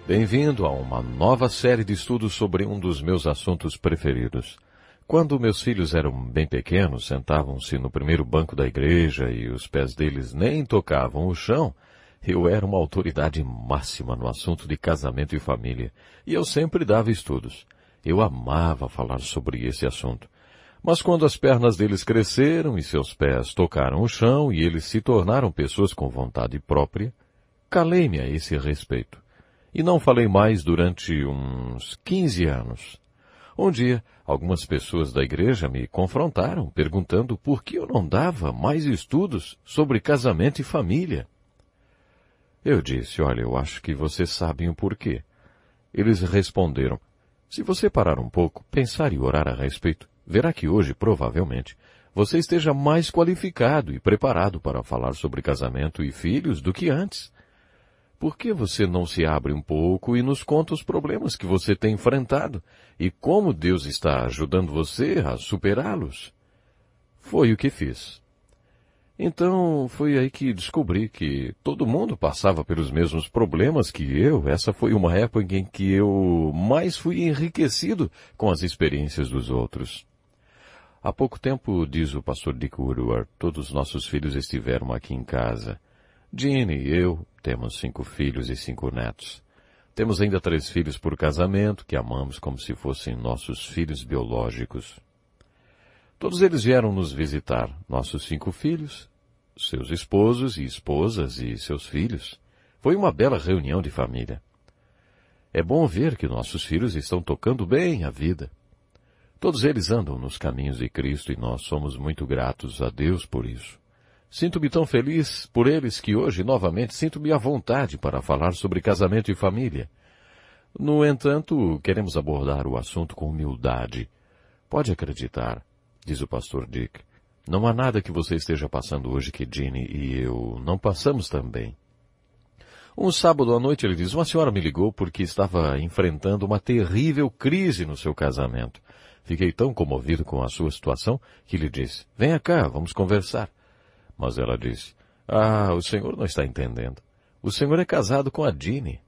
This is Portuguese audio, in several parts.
Bem-vindo a uma nova série de estudos sobre um dos meus assuntos preferidos. Quando meus filhos eram bem pequenos, sentavam-se no primeiro banco da igreja e os pés deles nem tocavam o chão, eu era uma autoridade máxima no assunto de casamento e família, e eu sempre dava estudos. Eu amava falar sobre esse assunto. Mas quando as pernas deles cresceram e seus pés tocaram o chão e eles se tornaram pessoas com vontade própria, calei-me a esse respeito. E não falei mais durante uns 15 anos. Um dia, algumas pessoas da igreja me confrontaram, perguntando por que eu não dava mais estudos sobre casamento e família. Eu disse, olha, eu acho que vocês sabem o porquê. Eles responderam, se você parar um pouco, pensar e orar a respeito, verá que hoje, provavelmente, você esteja mais qualificado e preparado para falar sobre casamento e filhos do que antes. Por que você não se abre um pouco e nos conta os problemas que você tem enfrentado e como Deus está ajudando você a superá-los? Foi o que fiz. Então, foi aí que descobri que todo mundo passava pelos mesmos problemas que eu. Essa foi uma época em que eu mais fui enriquecido com as experiências dos outros. Há pouco tempo, diz o pastor Dick Woodward, todos os nossos filhos estiveram aqui em casa. Jeanne e eu temos 5 filhos e 5 netos. Temos ainda 3 filhos por casamento, que amamos como se fossem nossos filhos biológicos. Todos eles vieram nos visitar, nossos 5 filhos, seus esposos e esposas e seus filhos. Foi uma bela reunião de família. É bom ver que nossos filhos estão tocando bem a vida. Todos eles andam nos caminhos de Cristo e nós somos muito gratos a Deus por isso. Sinto-me tão feliz por eles que hoje, novamente, sinto-me à vontade para falar sobre casamento e família. No entanto, queremos abordar o assunto com humildade. Pode acreditar, diz o pastor Dick, não há nada que você esteja passando hoje que Jeanne e eu não passamos também. Um sábado à noite ele diz, uma senhora me ligou porque estava enfrentando uma terrível crise no seu casamento. Fiquei tão comovido com a sua situação que lhe disse, venha cá, vamos conversar. Mas ela disse, o senhor não está entendendo. O senhor é casado com a Jeanne.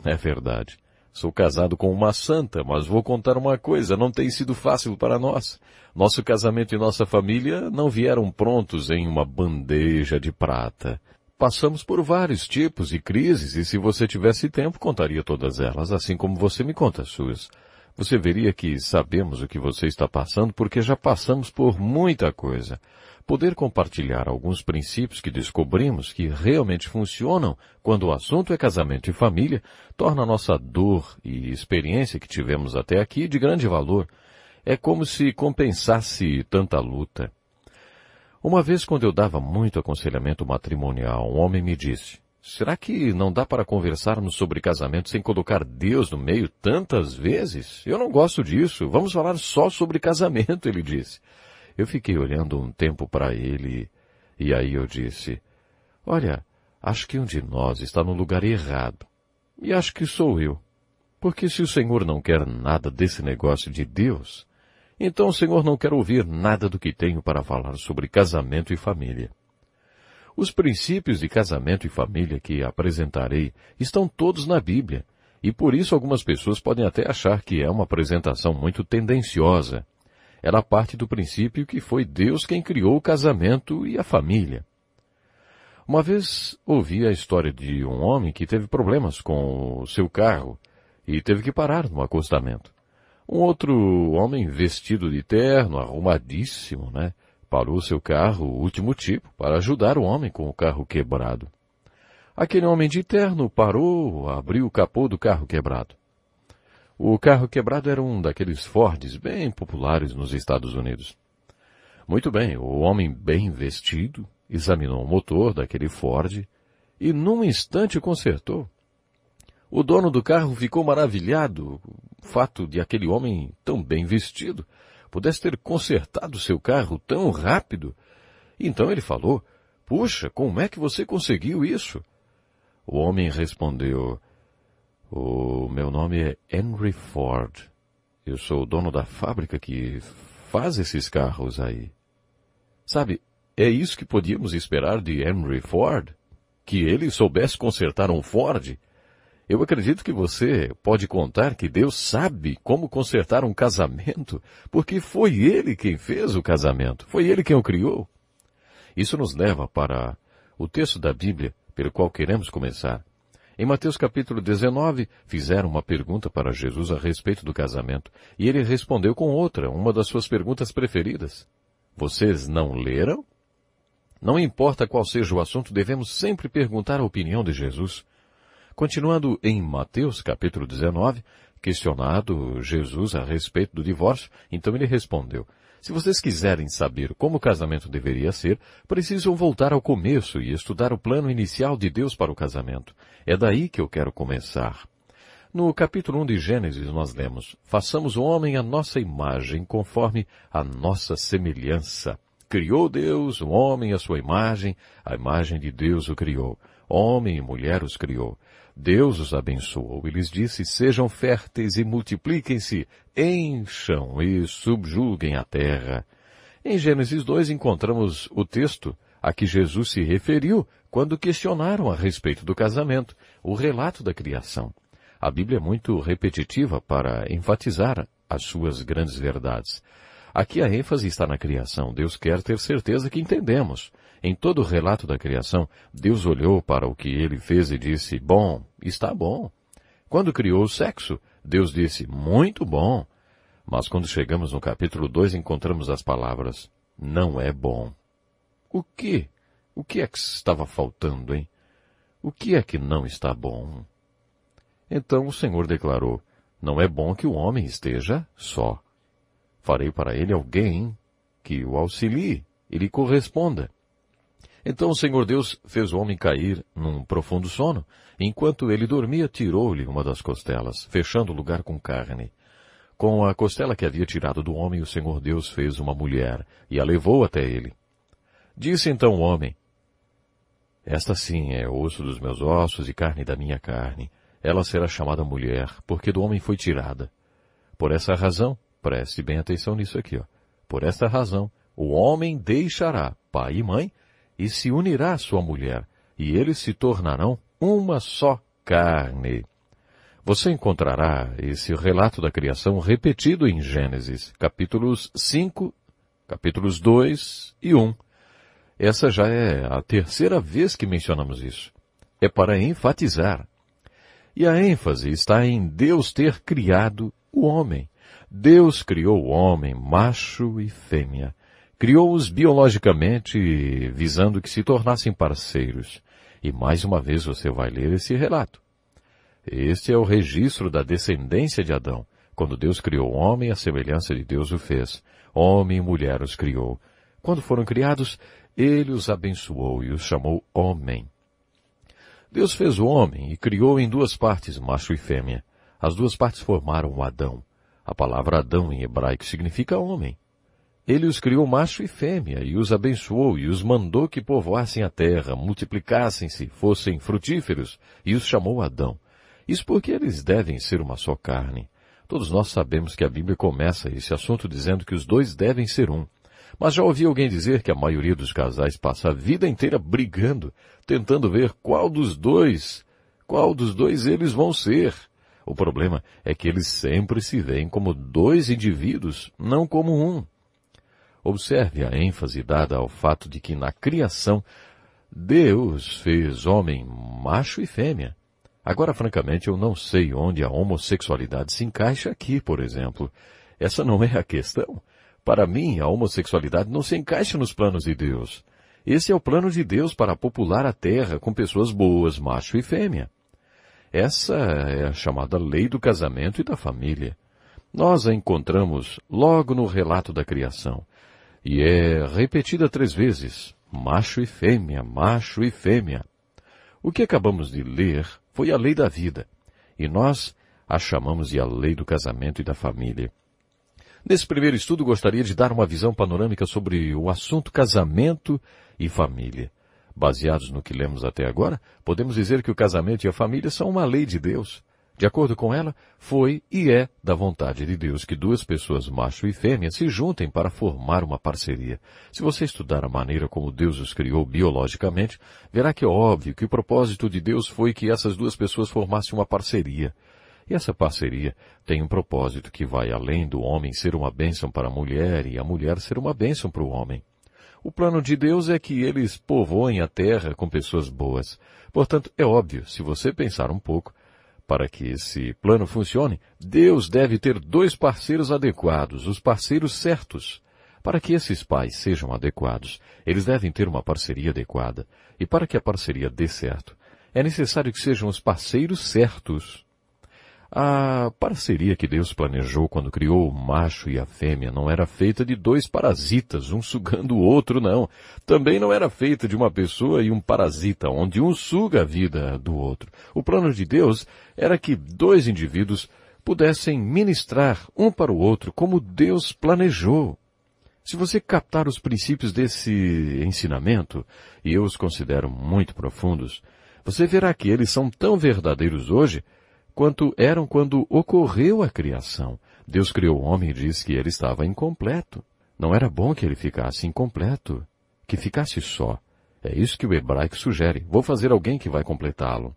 É verdade. Sou casado com uma santa, mas vou contar uma coisa, não tem sido fácil para nós. Nosso casamento e nossa família não vieram prontos em uma bandeja de prata. Passamos por vários tipos de crises e se você tivesse tempo, contaria todas elas, assim como você me conta as suas. Você veria que sabemos o que você está passando porque já passamos por muita coisa. Poder compartilhar alguns princípios que descobrimos que realmente funcionam quando o assunto é casamento e família, torna a nossa dor e experiência que tivemos até aqui de grande valor. É como se compensasse tanta luta. Uma vez, quando eu dava muito aconselhamento matrimonial, um homem me disse, será que não dá para conversarmos sobre casamento sem colocar Deus no meio tantas vezes? Eu não gosto disso. Vamos falar só sobre casamento, ele disse. Eu fiquei olhando um tempo para ele e aí eu disse, olha, acho que um de nós está no lugar errado. E acho que sou eu. Porque se o Senhor não quer nada desse negócio de Deus, então o Senhor não quer ouvir nada do que tenho para falar sobre casamento e família. Os princípios de casamento e família que apresentarei estão todos na Bíblia, e por isso algumas pessoas podem até achar que é uma apresentação muito tendenciosa. Ela parte do princípio que foi Deus quem criou o casamento e a família. Uma vez ouvi a história de um homem que teve problemas com o seu carro e teve que parar no acostamento. Um outro homem vestido de terno, arrumadíssimo, parou seu carro, o último tipo, para ajudar o homem com o carro quebrado. Aquele homem de terno parou, abriu o capô do carro quebrado. O carro quebrado era um daqueles Fords bem populares nos Estados Unidos. Muito bem, o homem bem vestido examinou o motor daquele Ford e num instante consertou. O dono do carro ficou maravilhado, o fato de aquele homem tão bem vestido pudesse ter consertado seu carro tão rápido. Então ele falou, puxa, como é que você conseguiu isso? O homem respondeu, o meu nome é Henry Ford. Eu sou o dono da fábrica que faz esses carros aí. Sabe, é isso que podíamos esperar de Henry Ford? Que ele soubesse consertar um Ford? Eu acredito que você pode contar que Deus sabe como consertar um casamento, porque foi Ele quem fez o casamento, foi Ele quem o criou. Isso nos leva para o texto da Bíblia pelo qual queremos começar. Em Mateus capítulo 19, fizeram uma pergunta para Jesus a respeito do casamento, e ele respondeu com outra, uma das suas perguntas preferidas. Vocês não leram? Não importa qual seja o assunto, devemos sempre perguntar a opinião de Jesus. Continuando em Mateus capítulo 19, questionado Jesus a respeito do divórcio, então ele respondeu, se vocês quiserem saber como o casamento deveria ser, precisam voltar ao começo e estudar o plano inicial de Deus para o casamento. É daí que eu quero começar. No capítulo 1 de Gênesis nós lemos, façamos o homem à nossa imagem, conforme a nossa semelhança. Criou Deus o homem à sua imagem, a imagem de Deus o criou. Homem e mulher os criou. Deus os abençoou e lhes disse, sejam férteis e multipliquem-se, encham e subjuguem a terra. Em Gênesis 2 encontramos o texto a que Jesus se referiu quando questionaram a respeito do casamento, o relato da criação. A Bíblia é muito repetitiva para enfatizar as suas grandes verdades. Aqui a ênfase está na criação. Deus quer ter certeza que entendemos. Em todo o relato da criação, Deus olhou para o que ele fez e disse, bom, está bom. Quando criou o sexo, Deus disse, muito bom. Mas quando chegamos no capítulo 2, encontramos as palavras, não é bom. O que? O que é que estava faltando, hein? O que é que não está bom? Então o Senhor declarou, não é bom que o homem esteja só. Farei para ele alguém que o auxilie e lhe corresponda. Então o Senhor Deus fez o homem cair num profundo sono. Enquanto ele dormia, tirou-lhe uma das costelas, fechando o lugar com carne. Com a costela que havia tirado do homem, o Senhor Deus fez uma mulher e a levou até ele. Disse então o homem, esta sim é osso dos meus ossos e carne da minha carne. Ela será chamada mulher, porque do homem foi tirada. Por essa razão, preste bem atenção nisso aqui, Por esta razão, o homem deixará pai e mãe e se unirá à sua mulher, e eles se tornarão uma só carne. Você encontrará esse relato da criação repetido em Gênesis, capítulos 5, capítulos 2 e 1. Essa já é a terceira vez que mencionamos isso. É para enfatizar. E a ênfase está em Deus ter criado o homem. Deus criou o homem, macho e fêmea. Criou-os biologicamente, visando que se tornassem parceiros. E mais uma vez você vai ler esse relato. Este é o registro da descendência de Adão. Quando Deus criou o homem, a semelhança de Deus o fez. Homem e mulher os criou. Quando foram criados, ele os abençoou e os chamou homem. Deus fez o homem e criou em duas partes, macho e fêmea. As duas partes formaram o Adão. A palavra Adão em hebraico significa homem. Ele os criou macho e fêmea, e os abençoou, e os mandou que povoassem a terra, multiplicassem-se, fossem frutíferos, e os chamou Adão. Isso porque eles devem ser uma só carne. Todos nós sabemos que a Bíblia começa esse assunto dizendo que os dois devem ser um. Mas já ouvi alguém dizer que a maioria dos casais passa a vida inteira brigando, tentando ver qual dos dois eles vão ser. O problema é que eles sempre se veem como dois indivíduos, não como um. Observe a ênfase dada ao fato de que na criação Deus fez homem macho e fêmea. Agora, francamente, eu não sei onde a homossexualidade se encaixa aqui, por exemplo. Essa não é a questão. Para mim, a homossexualidade não se encaixa nos planos de Deus. Esse é o plano de Deus para popular a terra com pessoas boas, macho e fêmea. Essa é a chamada lei do casamento e da família. Nós a encontramos logo no relato da criação. E é repetida 3 vezes, macho e fêmea, macho e fêmea. O que acabamos de ler foi a lei da vida, e nós a chamamos de a lei do casamento e da família. Nesse primeiro estudo, gostaria de dar uma visão panorâmica sobre o assunto casamento e família. Baseados no que lemos até agora, podemos dizer que o casamento e a família são uma lei de Deus. De acordo com ela, foi e é da vontade de Deus que duas pessoas, macho e fêmea, se juntem para formar uma parceria. Se você estudar a maneira como Deus os criou biologicamente, verá que é óbvio que o propósito de Deus foi que essas duas pessoas formassem uma parceria. E essa parceria tem um propósito que vai além do homem ser uma bênção para a mulher e a mulher ser uma bênção para o homem. O plano de Deus é que eles povoem a terra com pessoas boas. Portanto, é óbvio, se você pensar um pouco, para que esse plano funcione, Deus deve ter dois parceiros adequados, os parceiros certos. Para que esses pais sejam adequados, eles devem ter uma parceria adequada. E para que a parceria dê certo, é necessário que sejam os parceiros certos. A parceria que Deus planejou quando criou o macho e a fêmea não era feita de dois parasitas, um sugando o outro, não. Também não era feita de uma pessoa e um parasita, onde um suga a vida do outro. O plano de Deus era que dois indivíduos pudessem ministrar um para o outro como Deus planejou. Se você captar os princípios desse ensinamento, e eu os considero muito profundos, você verá que eles são tão verdadeiros hoje quanto eram quando ocorreu a criação. Deus criou o homem e disse que ele estava incompleto. Não era bom que ele ficasse incompleto, que ficasse só. É isso que o hebraico sugere. Vou fazer alguém que vai completá-lo.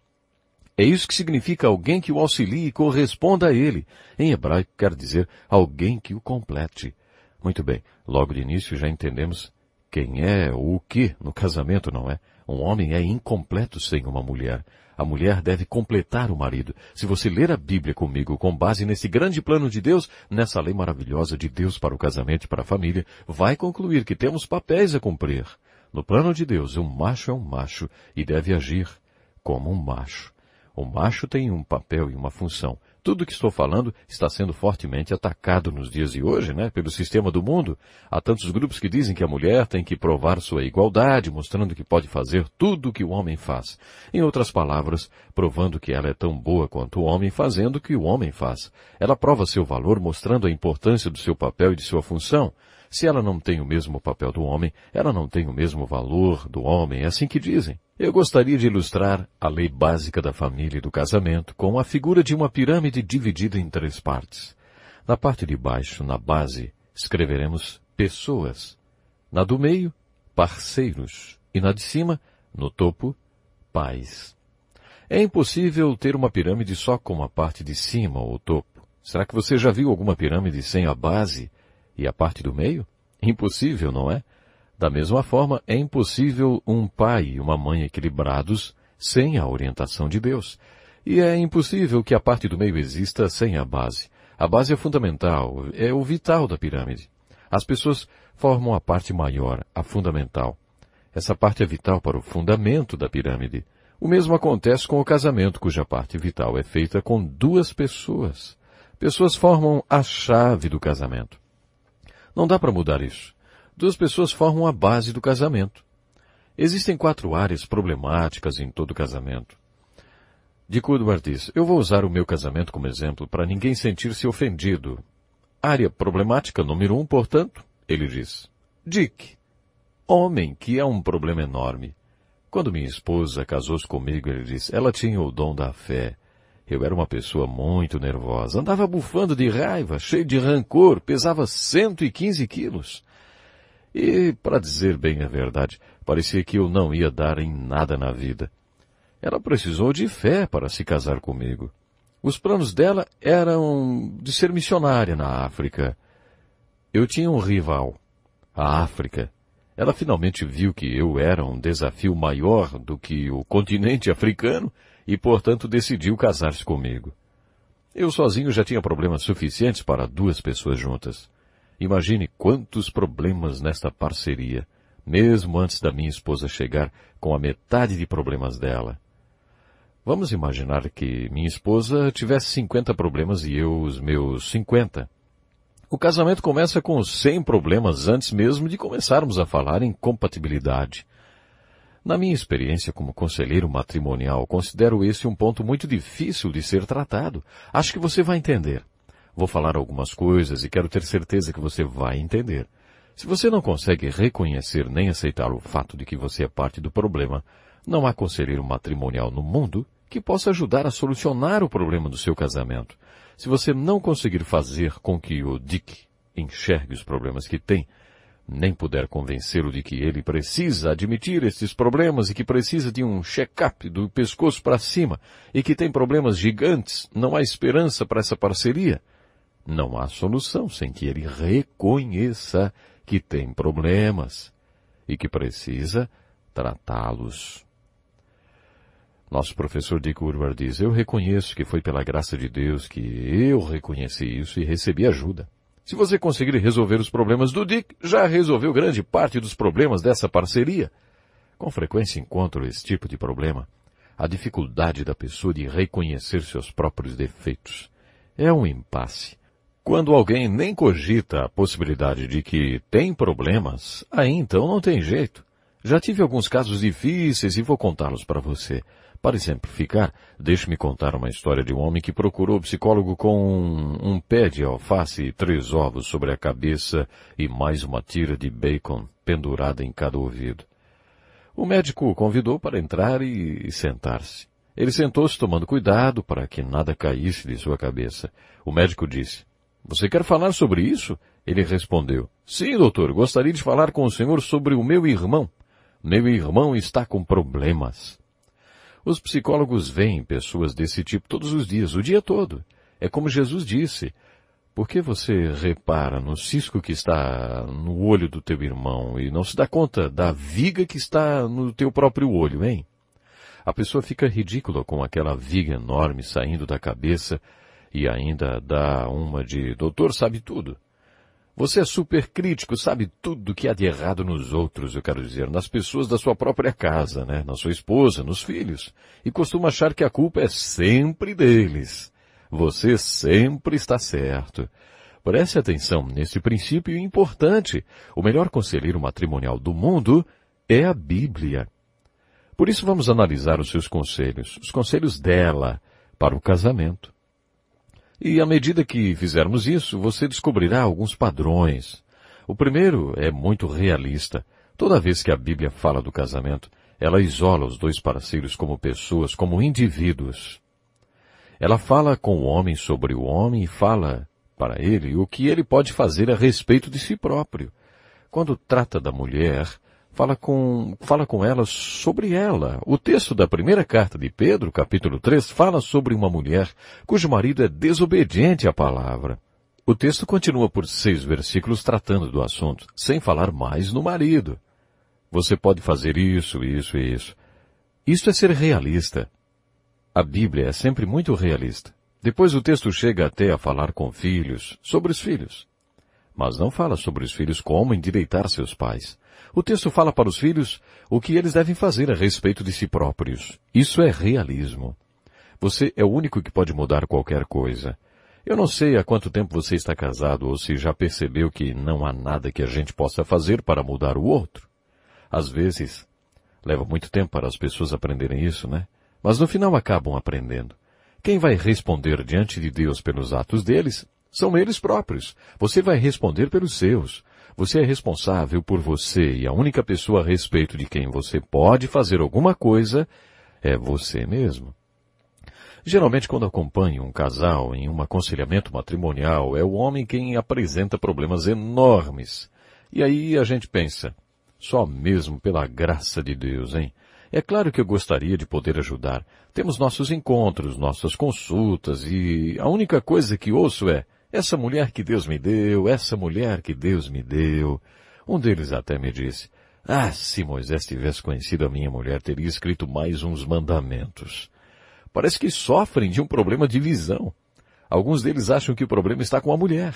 É isso que significa alguém que o auxilie e corresponda a ele. Em hebraico quer dizer alguém que o complete. Muito bem, logo de início já entendemos quem é ou o que no casamento, não é? Um homem é incompleto sem uma mulher. A mulher deve completar o marido. Se você ler a Bíblia comigo com base nesse grande plano de Deus, nessa lei maravilhosa de Deus para o casamento e para a família, vai concluir que temos papéis a cumprir. No plano de Deus, um macho é um macho e deve agir como um macho. O macho tem um papel e uma função. Tudo o que estou falando está sendo fortemente atacado nos dias de hoje, pelo sistema do mundo. Há tantos grupos que dizem que a mulher tem que provar sua igualdade, mostrando que pode fazer tudo o que o homem faz. Em outras palavras, provando que ela é tão boa quanto o homem, fazendo o que o homem faz. Ela prova seu valor, mostrando a importância do seu papel e de sua função. Se ela não tem o mesmo papel do homem, ela não tem o mesmo valor do homem, é assim que dizem. Eu gostaria de ilustrar a lei básica da família e do casamento com a figura de uma pirâmide dividida em 3 partes. Na parte de baixo, na base, escreveremos pessoas. Na do meio, parceiros. E na de cima, no topo, pais. É impossível ter uma pirâmide só com a parte de cima ou topo. Será que você já viu alguma pirâmide sem a base e a parte do meio? Impossível, não é? Da mesma forma, é impossível um pai e uma mãe equilibrados sem a orientação de Deus. E é impossível que a parte do meio exista sem a base. A base é fundamental, é o vital da pirâmide. As pessoas formam a parte maior, a fundamental. Essa parte é vital para o fundamento da pirâmide. O mesmo acontece com o casamento, cuja parte vital é feita com 2 pessoas. Pessoas formam a chave do casamento. Não dá para mudar isso. 2 pessoas formam a base do casamento. Existem 4 áreas problemáticas em todo casamento. Dick Woodward diz, eu vou usar o meu casamento como exemplo para ninguém sentir-se ofendido. Área problemática número 1, portanto, ele diz. Dick, homem, que é um problema enorme. Quando minha esposa casou-se comigo, ele diz, ela tinha o dom da fé. Eu era uma pessoa muito nervosa, andava bufando de raiva, cheio de rancor, pesava 115 quilos. E, para dizer bem a verdade, parecia que eu não ia dar em nada na vida. Ela precisou de fé para se casar comigo. Os planos dela eram de ser missionária na África. Eu tinha um rival, a África. Ela finalmente viu que eu era um desafio maior do que o continente africano e, portanto, decidiu casar-se comigo. Eu sozinho já tinha problemas suficientes para 2 pessoas juntas. Imagine quantos problemas nesta parceria, mesmo antes da minha esposa chegar com a metade de problemas dela. Vamos imaginar que minha esposa tivesse 50 problemas e eu os meus 50. O casamento começa com 100 problemas antes mesmo de começarmos a falar em compatibilidade. Na minha experiência como conselheiro matrimonial, considero esse um ponto muito difícil de ser tratado. Acho que você vai entender. Vou falar algumas coisas e quero ter certeza que você vai entender. Se você não consegue reconhecer nem aceitar o fato de que você é parte do problema, não há conselheiro matrimonial no mundo que possa ajudar a solucionar o problema do seu casamento. Se você não conseguir fazer com que o Dick enxergue os problemas que tem, nem puder convencê-lo de que ele precisa admitir estes problemas e que precisa de um check-up do pescoço para cima e que tem problemas gigantes, não há esperança para essa parceria. Não há solução sem que ele reconheça que tem problemas e que precisa tratá-los. Nosso professor Dick Woodward diz, eu reconheço que foi pela graça de Deus que eu reconheci isso e recebi ajuda. Se você conseguir resolver os problemas do Dick, já resolveu grande parte dos problemas dessa parceria. Com frequência encontro esse tipo de problema. A dificuldade da pessoa de reconhecer seus próprios defeitos. É um impasse. Quando alguém nem cogita a possibilidade de que tem problemas, aí então não tem jeito. Já tive alguns casos difíceis e vou contá-los para você. Para exemplificar, deixe-me contar uma história de um homem que procurou o psicólogo com um pé de alface e 3 ovos sobre a cabeça e mais uma tira de bacon pendurada em cada ouvido. O médico o convidou para entrar e sentar-se. Ele sentou-se tomando cuidado para que nada caísse de sua cabeça. O médico disse, você quer falar sobre isso? Ele respondeu, sim, doutor, gostaria de falar com o senhor sobre o meu irmão. Meu irmão está com problemas. Os psicólogos veem pessoas desse tipo todos os dias, o dia todo. É como Jesus disse, por que você repara no cisco que está no olho do teu irmão e não se dá conta da viga que está no teu próprio olho, hein? A pessoa fica ridícula com aquela viga enorme saindo da cabeça e ainda dá uma de doutor sabe tudo. Você é super crítico, sabe tudo que há de errado nos outros, eu quero dizer, nas pessoas da sua própria casa, né? Na sua esposa, nos filhos. E costuma achar que a culpa é sempre deles. Você sempre está certo. Preste atenção nesse princípio importante. O melhor conselheiro matrimonial do mundo é a Bíblia. Por isso vamos analisar os seus conselhos, os conselhos dela para o casamento. E à medida que fizermos isso, você descobrirá alguns padrões. O primeiro é muito realista. Toda vez que a Bíblia fala do casamento, ela isola os dois parceiros como pessoas, como indivíduos. Ela fala com o homem sobre o homem e fala para ele o que ele pode fazer a respeito de si próprio. Quando trata da mulher, fala com ela sobre ela. O texto da primeira carta de Pedro, capítulo 3, fala sobre uma mulher cujo marido é desobediente à palavra. O texto continua por 6 versículos tratando do assunto, sem falar mais no marido. Você pode fazer isso, isso e isso. Isto é ser realista. A Bíblia é sempre muito realista. Depois o texto chega até a falar com filhos, sobre os filhos. Mas não fala sobre os filhos como endireitar seus pais. O texto fala para os filhos o que eles devem fazer a respeito de si próprios. Isso é realismo. Você é o único que pode mudar qualquer coisa. Eu não sei há quanto tempo você está casado ou se já percebeu que não há nada que a gente possa fazer para mudar o outro. Às vezes, leva muito tempo para as pessoas aprenderem isso, né? Mas no final acabam aprendendo. Quem vai responder diante de Deus pelos atos deles são eles próprios. Você vai responder pelos seus. Você é responsável por você e a única pessoa a respeito de quem você pode fazer alguma coisa é você mesmo. Geralmente, quando acompanho um casal em um aconselhamento matrimonial, é o homem quem apresenta problemas enormes. E aí a gente pensa, só mesmo pela graça de Deus, hein? É claro que eu gostaria de poder ajudar. Temos nossos encontros, nossas consultas e a única coisa que ouço é essa mulher que Deus me deu, essa mulher que Deus me deu. Um deles até me disse, se Moisés tivesse conhecido a minha mulher, teria escrito mais uns mandamentos. Parece que sofrem de um problema de visão. Alguns deles acham que o problema está com a mulher,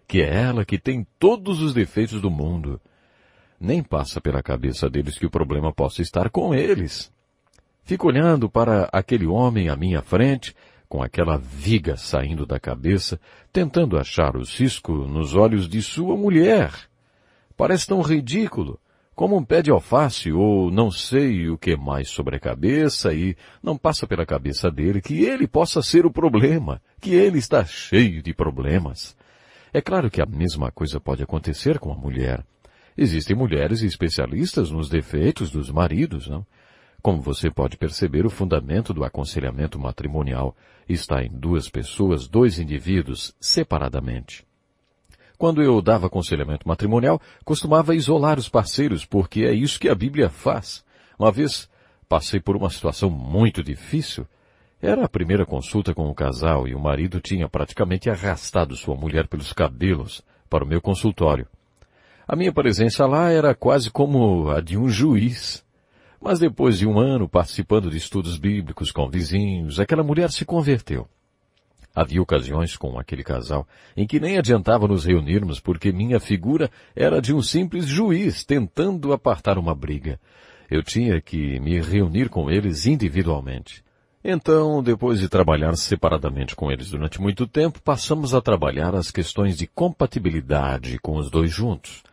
que é ela que tem todos os defeitos do mundo. Nem passa pela cabeça deles que o problema possa estar com eles. Fico olhando para aquele homem à minha frente, com aquela viga saindo da cabeça, tentando achar o cisco nos olhos de sua mulher. Parece tão ridículo, como um pé de alface ou não sei o que mais sobre a cabeça e não passa pela cabeça dele que ele possa ser o problema, que ele está cheio de problemas. É claro que a mesma coisa pode acontecer com a mulher. Existem mulheres especialistas nos defeitos dos maridos, não? Como você pode perceber, o fundamento do aconselhamento matrimonial está em duas pessoas, dois indivíduos, separadamente. Quando eu dava aconselhamento matrimonial, costumava isolar os parceiros, porque é isso que a Bíblia faz. Uma vez passei por uma situação muito difícil. Era a primeira consulta com o casal e o marido tinha praticamente arrastado sua mulher pelos cabelos para o meu consultório. A minha presença lá era quase como a de um juiz. Mas depois de um ano participando de estudos bíblicos com vizinhos, aquela mulher se converteu. Havia ocasiões com aquele casal em que nem adiantava nos reunirmos porque minha figura era de um simples juiz tentando apartar uma briga. Eu tinha que me reunir com eles individualmente. Então, depois de trabalhar separadamente com eles durante muito tempo, passamos a trabalhar as questões de compatibilidade com os dois juntos.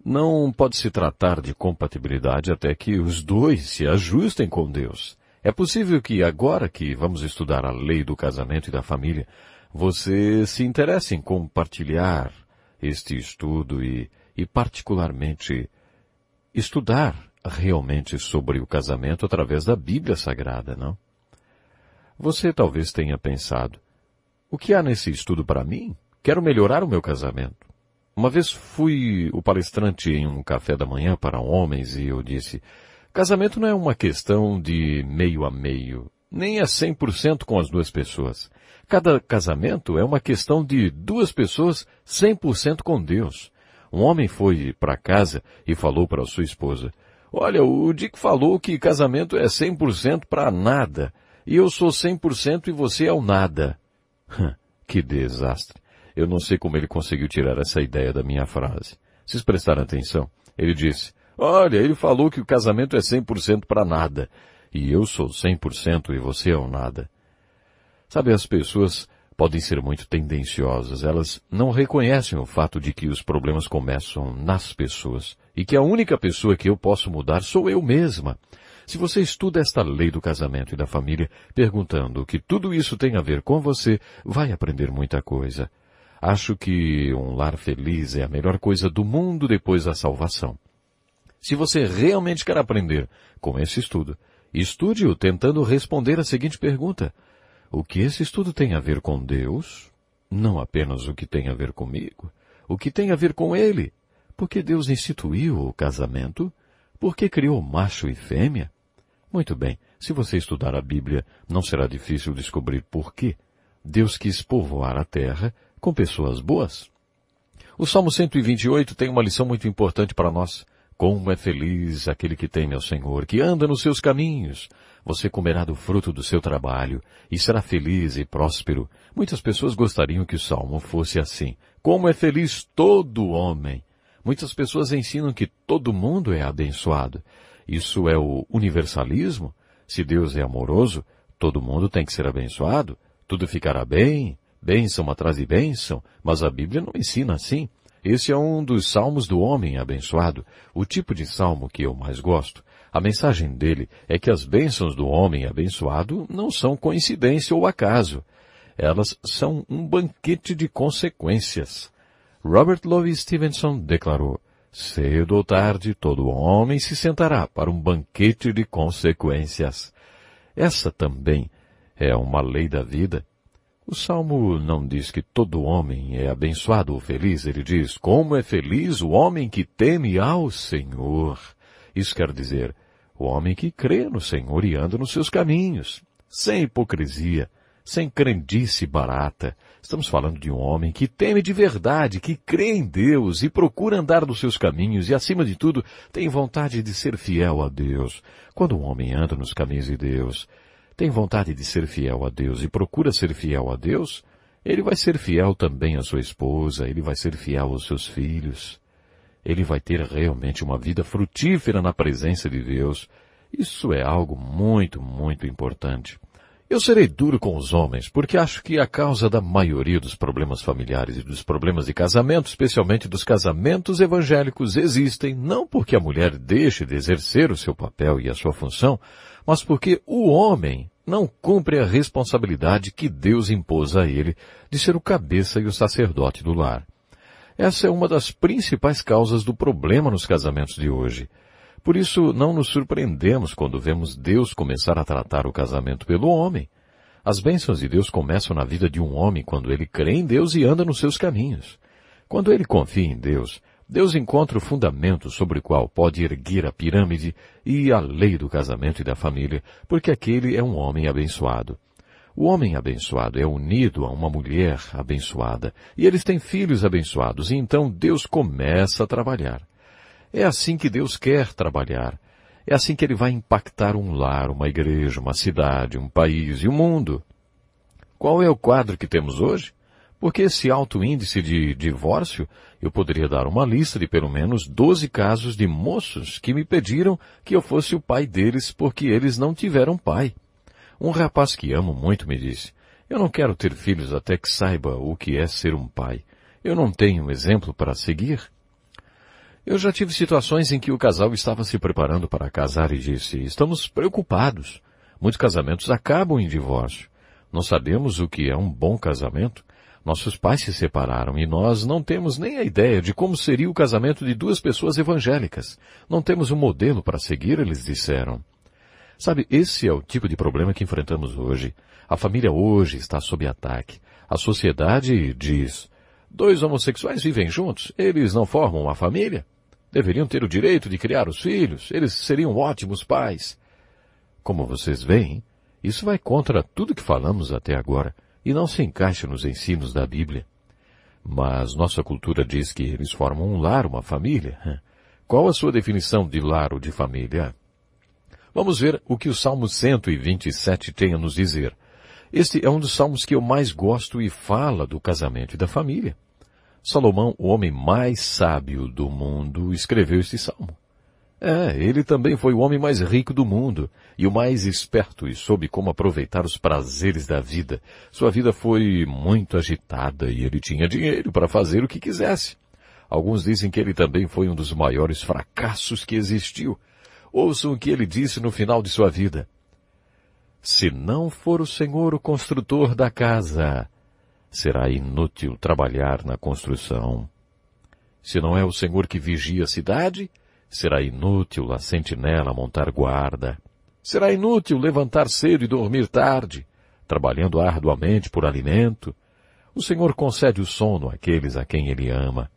Não pode se tratar de compatibilidade até que os dois se ajustem com Deus. É possível que agora que vamos estudar a lei do casamento e da família, você se interesse em compartilhar este estudo e particularmente estudar realmente sobre o casamento através da Bíblia Sagrada, não? Você talvez tenha pensado, o que há nesse estudo para mim? Quero melhorar o meu casamento. Uma vez fui o palestrante em um café da manhã para homens e eu disse, casamento não é uma questão de meio a meio, nem é 100% com as duas pessoas. Cada casamento é uma questão de duas pessoas 100% com Deus. Um homem foi para casa e falou para sua esposa, olha, o Dick falou que casamento é 100% para nada, e eu sou 100% e você é o nada. Que desastre. Eu não sei como ele conseguiu tirar essa ideia da minha frase. Vocês prestaram atenção? Ele disse, olha, ele falou que o casamento é 100% para nada, e eu sou 100% e você é o nada. Sabe, as pessoas podem ser muito tendenciosas, elas não reconhecem o fato de que os problemas começam nas pessoas, e que a única pessoa que eu posso mudar sou eu mesma. Se você estuda esta lei do casamento e da família, perguntando o que tudo isso tem a ver com você, vai aprender muita coisa. Acho que um lar feliz é a melhor coisa do mundo depois da salvação. Se você realmente quer aprender com esse estudo, estude-o tentando responder a seguinte pergunta. O que esse estudo tem a ver com Deus? Não apenas o que tem a ver comigo. O que tem a ver com Ele? Por que Deus instituiu o casamento? Por que criou macho e fêmea? Muito bem, se você estudar a Bíblia, não será difícil descobrir por que Deus quis povoar a terra com pessoas boas. O Salmo 128 tem uma lição muito importante para nós. Como é feliz aquele que teme ao Senhor, que anda nos seus caminhos. Você comerá do fruto do seu trabalho e será feliz e próspero. Muitas pessoas gostariam que o Salmo fosse assim. Como é feliz todo homem. Muitas pessoas ensinam que todo mundo é abençoado. Isso é o universalismo? Se Deus é amoroso, todo mundo tem que ser abençoado. Tudo ficará bem. Bênção atrás de bênção, mas a Bíblia não ensina assim. Esse é um dos salmos do homem abençoado, o tipo de salmo que eu mais gosto. A mensagem dele é que as bênçãos do homem abençoado não são coincidência ou acaso. Elas são um banquete de consequências. Robert Louis Stevenson declarou, cedo ou tarde todo homem se sentará para um banquete de consequências. Essa também é uma lei da vida. O Salmo não diz que todo homem é abençoado ou feliz, ele diz, como é feliz o homem que teme ao Senhor. Isso quer dizer, o homem que crê no Senhor e anda nos seus caminhos, sem hipocrisia, sem crendice barata. Estamos falando de um homem que teme de verdade, que crê em Deus e procura andar nos seus caminhos e, acima de tudo, tem vontade de ser fiel a Deus. Quando um homem anda nos caminhos de Deus, tem vontade de ser fiel a Deus e procura ser fiel a Deus, ele vai ser fiel também à sua esposa, ele vai ser fiel aos seus filhos. Ele vai ter realmente uma vida frutífera na presença de Deus. Isso é algo muito, muito importante. Eu serei duro com os homens, porque acho que a causa da maioria dos problemas familiares e dos problemas de casamento, especialmente dos casamentos evangélicos, existem não porque a mulher deixe de exercer o seu papel e a sua função, mas porque o homem não cumpre a responsabilidade que Deus impôs a ele de ser o cabeça e o sacerdote do lar. Essa é uma das principais causas do problema nos casamentos de hoje. Por isso, não nos surpreendemos quando vemos Deus começar a tratar o casamento pelo homem. As bênçãos de Deus começam na vida de um homem quando ele crê em Deus e anda nos seus caminhos. Quando ele confia em Deus, Deus encontra o fundamento sobre o qual pode erguer a pirâmide e a lei do casamento e da família, porque aquele é um homem abençoado. O homem abençoado é unido a uma mulher abençoada, e eles têm filhos abençoados, e então Deus começa a trabalhar. É assim que Deus quer trabalhar. É assim que Ele vai impactar um lar, uma igreja, uma cidade, um país e o mundo. Qual é o quadro que temos hoje? Porque esse alto índice de divórcio, eu poderia dar uma lista de pelo menos 12 casos de moços que me pediram que eu fosse o pai deles porque eles não tiveram pai. Um rapaz que amo muito me disse, eu não quero ter filhos até que saiba o que é ser um pai. Eu não tenho um exemplo para seguir. Eu já tive situações em que o casal estava se preparando para casar e disse, estamos preocupados. Muitos casamentos acabam em divórcio. Não sabemos o que é um bom casamento. Nossos pais se separaram e nós não temos nem a ideia de como seria o casamento de duas pessoas evangélicas. Não temos um modelo para seguir, eles disseram. Sabe, esse é o tipo de problema que enfrentamos hoje. A família hoje está sob ataque. A sociedade diz, 2 homossexuais vivem juntos, eles não formam uma família? Deveriam ter o direito de criar os filhos, eles seriam ótimos pais. Como vocês veem, isso vai contra tudo que falamos até agora e não se encaixa nos ensinos da Bíblia. Mas nossa cultura diz que eles formam um lar, uma família. Qual a sua definição de lar ou de família? Vamos ver o que o Salmo 127 tem a nos dizer. Este é um dos salmos que eu mais gosto e fala do casamento e da família. Salomão, o homem mais sábio do mundo, escreveu este salmo. Ele também foi o homem mais rico do mundo e o mais esperto e soube como aproveitar os prazeres da vida. Sua vida foi muito agitada e ele tinha dinheiro para fazer o que quisesse. Alguns dizem que ele também foi um dos maiores fracassos que existiu. Ouçam o que ele disse no final de sua vida. Se não for o Senhor o construtor da casa, será inútil trabalhar na construção. Se não é o Senhor que vigia a cidade, será inútil a sentinela montar guarda. Será inútil levantar cedo e dormir tarde, trabalhando arduamente por alimento. O Senhor concede o sono àqueles a quem Ele ama.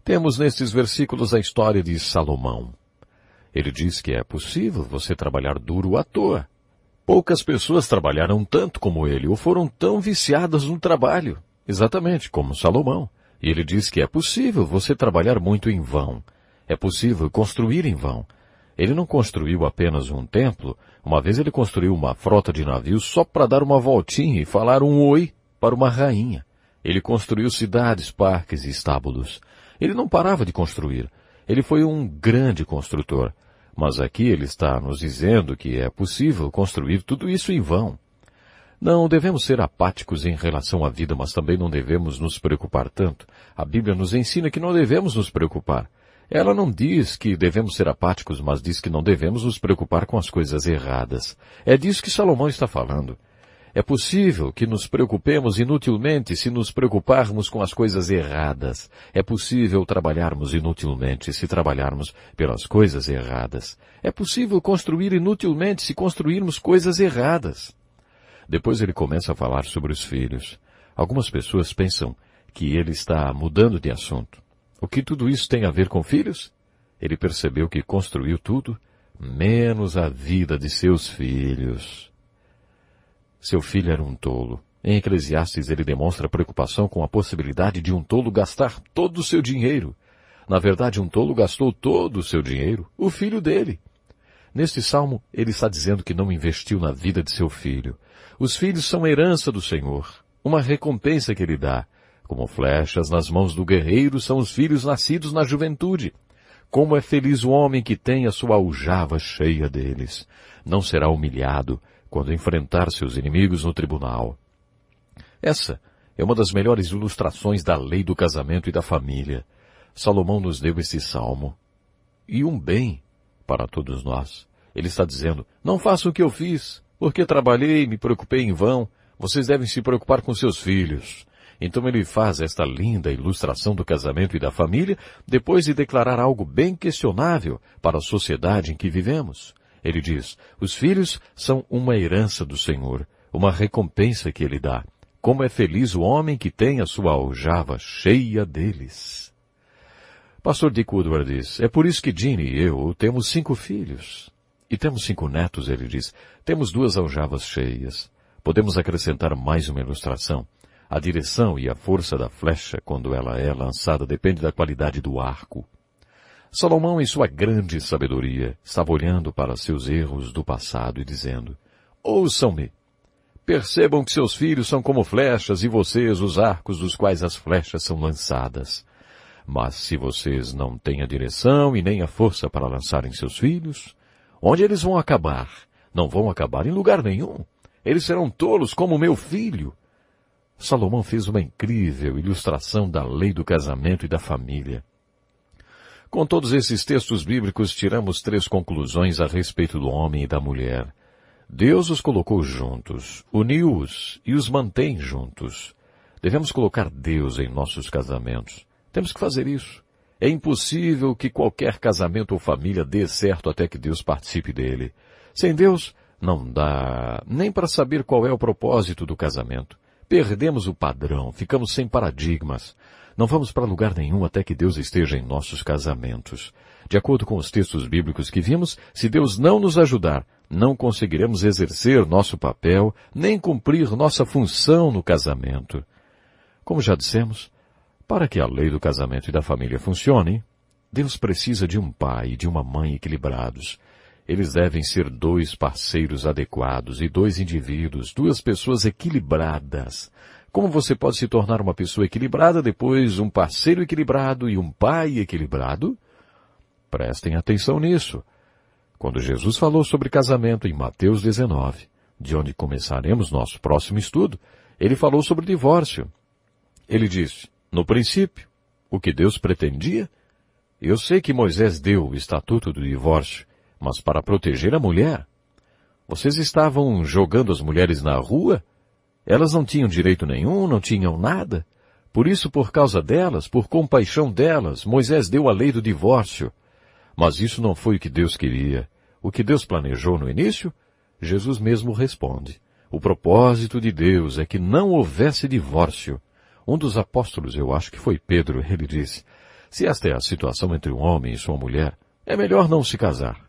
Temos nestes versículos a história de Salomão. Ele diz que é possível você trabalhar duro à toa. Poucas pessoas trabalharam tanto como ele, ou foram tão viciadas no trabalho, exatamente como Salomão. E ele diz que é possível você trabalhar muito em vão. É possível construir em vão. Ele não construiu apenas um templo, uma vez ele construiu uma frota de navios só para dar uma voltinha e falar um oi para uma rainha. Ele construiu cidades, parques e estábulos. Ele não parava de construir. Ele foi um grande construtor. Mas aqui ele está nos dizendo que é possível construir tudo isso em vão. Não devemos ser apáticos em relação à vida, mas também não devemos nos preocupar tanto. A Bíblia nos ensina que não devemos nos preocupar. Ela não diz que devemos ser apáticos, mas diz que não devemos nos preocupar com as coisas erradas. É disso que Salomão está falando. É possível que nos preocupemos inutilmente se nos preocuparmos com as coisas erradas. É possível trabalharmos inutilmente se trabalharmos pelas coisas erradas. É possível construir inutilmente se construirmos coisas erradas. Depois ele começa a falar sobre os filhos. Algumas pessoas pensam que ele está mudando de assunto. O que tudo isso tem a ver com filhos? Ele percebeu que construiu tudo, menos a vida de seus filhos. Seu filho era um tolo. Em Eclesiastes ele demonstra preocupação com a possibilidade de um tolo gastar todo o seu dinheiro. Na verdade, um tolo gastou todo o seu dinheiro, o filho dele. Neste salmo, ele está dizendo que não investiu na vida de seu filho. Os filhos são herança do Senhor, uma recompensa que ele dá. Como flechas nas mãos do guerreiro são os filhos nascidos na juventude. Como é feliz o homem que tem a sua aljava cheia deles. Não será humilhado quando enfrentar seus inimigos no tribunal. Essa é uma das melhores ilustrações da lei do casamento e da família. Salomão nos deu esse salmo. E um bem para todos nós. Ele está dizendo, não façam o que eu fiz, porque trabalhei e me preocupei em vão. Vocês devem se preocupar com seus filhos. Então ele faz esta linda ilustração do casamento e da família, depois de declarar algo bem questionável para a sociedade em que vivemos. Ele diz, os filhos são uma herança do Senhor, uma recompensa que ele dá. Como é feliz o homem que tem a sua aljava cheia deles. Pastor Dick Woodward diz, é por isso que Jeanne e eu temos 5 filhos. E temos 5 netos, ele diz. Temos 2 aljavas cheias. Podemos acrescentar mais uma ilustração. A direção e a força da flecha, quando ela é lançada, depende da qualidade do arco. Salomão, em sua grande sabedoria, estava olhando para seus erros do passado e dizendo, ouçam-me. Percebam que seus filhos são como flechas e vocês os arcos dos quais as flechas são lançadas. Mas se vocês não têm a direção e nem a força para lançarem seus filhos, onde eles vão acabar? Não vão acabar em lugar nenhum. Eles serão tolos como meu filho. Salomão fez uma incrível ilustração da lei do casamento e da família. Com todos esses textos bíblicos, tiramos 3 conclusões a respeito do homem e da mulher. Deus os colocou juntos, uniu-os e os mantém juntos. Devemos colocar Deus em nossos casamentos. Temos que fazer isso. É impossível que qualquer casamento ou família dê certo até que Deus participe dele. Sem Deus, não dá nem para saber qual é o propósito do casamento. Perdemos o padrão, ficamos sem paradigmas. Não vamos para lugar nenhum até que Deus esteja em nossos casamentos. De acordo com os textos bíblicos que vimos, se Deus não nos ajudar, não conseguiremos exercer nosso papel, nem cumprir nossa função no casamento. Como já dissemos, para que a lei do casamento e da família funcione, Deus precisa de um pai e de uma mãe equilibrados. Eles devem ser 2 parceiros adequados e 2 indivíduos, 2 pessoas equilibradas. Como você pode se tornar uma pessoa equilibrada, depois um parceiro equilibrado e um pai equilibrado? Prestem atenção nisso. Quando Jesus falou sobre casamento em Mateus 19, de onde começaremos nosso próximo estudo, ele falou sobre divórcio. Ele disse, no princípio, o que Deus pretendia? Eu sei que Moisés deu o estatuto do divórcio, mas para proteger a mulher. Vocês estavam jogando as mulheres na rua? Elas não tinham direito nenhum, não tinham nada. Por isso, por causa delas, por compaixão delas, Moisés deu a lei do divórcio. Mas isso não foi o que Deus queria. O que Deus planejou no início? Jesus mesmo responde. O propósito de Deus é que não houvesse divórcio. Um dos apóstolos, eu acho que foi Pedro, ele disse, se esta é a situação entre um homem e sua mulher, é melhor não se casar.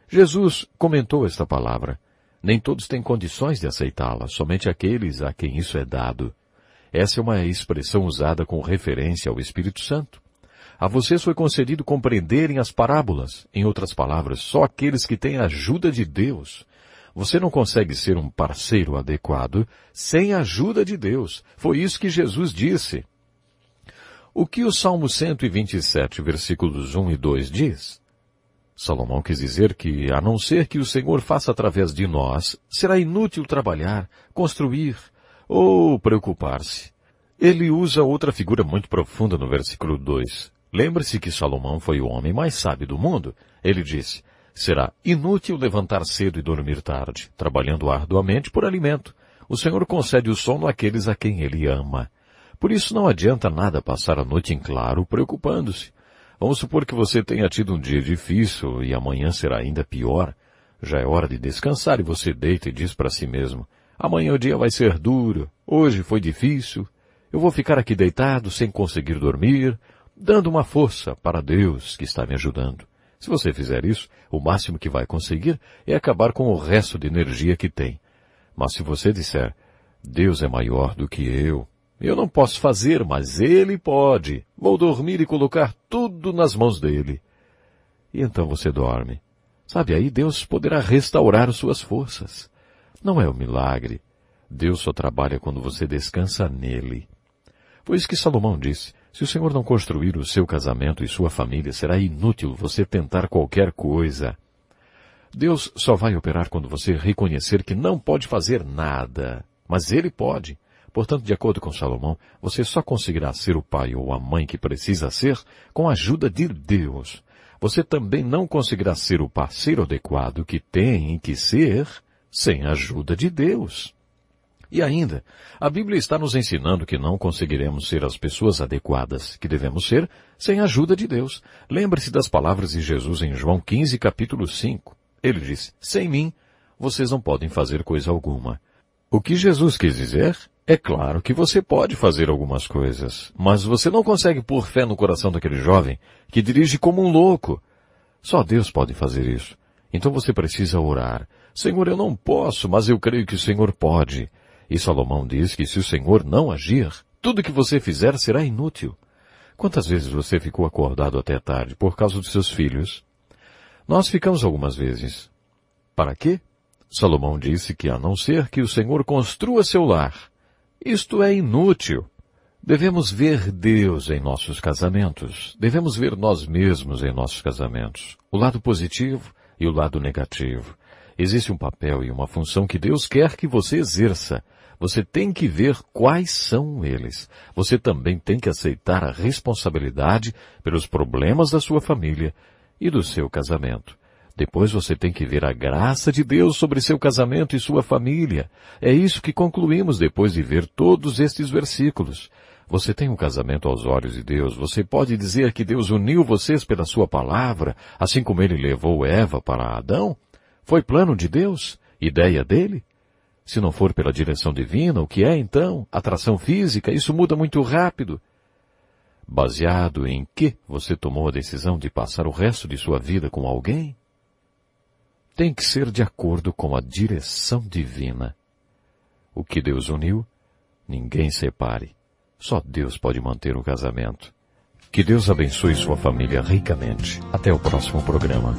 Jesus comentou esta palavra. Nem todos têm condições de aceitá-la, somente aqueles a quem isso é dado. Essa é uma expressão usada com referência ao Espírito Santo. A vocês foi concedido compreenderem as parábolas. Em outras palavras, só aqueles que têm a ajuda de Deus. Você não consegue ser um parceiro adequado sem a ajuda de Deus. Foi isso que Jesus disse. O que o Salmo 127, versículos 1 e 2 diz? Salomão quis dizer que, a não ser que o Senhor faça através de nós, será inútil trabalhar, construir ou preocupar-se. Ele usa outra figura muito profunda no versículo 2. Lembre-se que Salomão foi o homem mais sábio do mundo. Ele disse, será inútil levantar cedo e dormir tarde, trabalhando arduamente por alimento. O Senhor concede o sono àqueles a quem Ele ama. Por isso não adianta nada passar a noite em claro preocupando-se. Vamos supor que você tenha tido um dia difícil e amanhã será ainda pior. Já é hora de descansar e você deita e diz para si mesmo, amanhã o dia vai ser duro, hoje foi difícil, eu vou ficar aqui deitado sem conseguir dormir, dando uma força para Deus que está me ajudando. Se você fizer isso, o máximo que vai conseguir é acabar com o resto de energia que tem. Mas se você disser, Deus é maior do que eu não posso fazer, mas Ele pode. Vou dormir e colocar tudo nas mãos dEle. E então você dorme. Sabe, aí Deus poderá restaurar suas forças. Não é um milagre. Deus só trabalha quando você descansa nele. Foi isso que Salomão disse. Se o Senhor não construir o seu casamento e sua família, será inútil você tentar qualquer coisa. Deus só vai operar quando você reconhecer que não pode fazer nada. Mas Ele pode. Portanto, de acordo com Salomão, você só conseguirá ser o pai ou a mãe que precisa ser com a ajuda de Deus. Você também não conseguirá ser o parceiro adequado que tem que ser sem a ajuda de Deus. E ainda, a Bíblia está nos ensinando que não conseguiremos ser as pessoas adequadas que devemos ser sem a ajuda de Deus. Lembre-se das palavras de Jesus em João 15, capítulo 5. Ele disse, sem mim, vocês não podem fazer coisa alguma. O que Jesus quis dizer? É claro que você pode fazer algumas coisas, mas você não consegue pôr fé no coração daquele jovem que dirige como um louco. Só Deus pode fazer isso. Então você precisa orar. Senhor, eu não posso, mas eu creio que o Senhor pode. E Salomão diz que se o Senhor não agir, tudo que você fizer será inútil. Quantas vezes você ficou acordado até tarde por causa dos seus filhos? Nós ficamos algumas vezes. Para quê? Salomão disse que a não ser que o Senhor construa seu lar, isto é inútil. Devemos ver Deus em nossos casamentos. Devemos ver nós mesmos em nossos casamentos. O lado positivo e o lado negativo. Existe um papel e uma função que Deus quer que você exerça. Você tem que ver quais são eles. Você também tem que aceitar a responsabilidade pelos problemas da sua família e do seu casamento. Depois você tem que ver a graça de Deus sobre seu casamento e sua família. É isso que concluímos depois de ver todos estes versículos. Você tem um casamento aos olhos de Deus. Você pode dizer que Deus uniu vocês pela sua palavra, assim como ele levou Eva para Adão? Foi plano de Deus? Ideia dele? Se não for pela direção divina, o que é então? Atração física? Isso muda muito rápido. Baseado em que você tomou a decisão de passar o resto de sua vida com alguém? Tem que ser de acordo com a direção divina. O que Deus uniu, ninguém separe. Só Deus pode manter o casamento. Que Deus abençoe sua família ricamente. Até o próximo programa.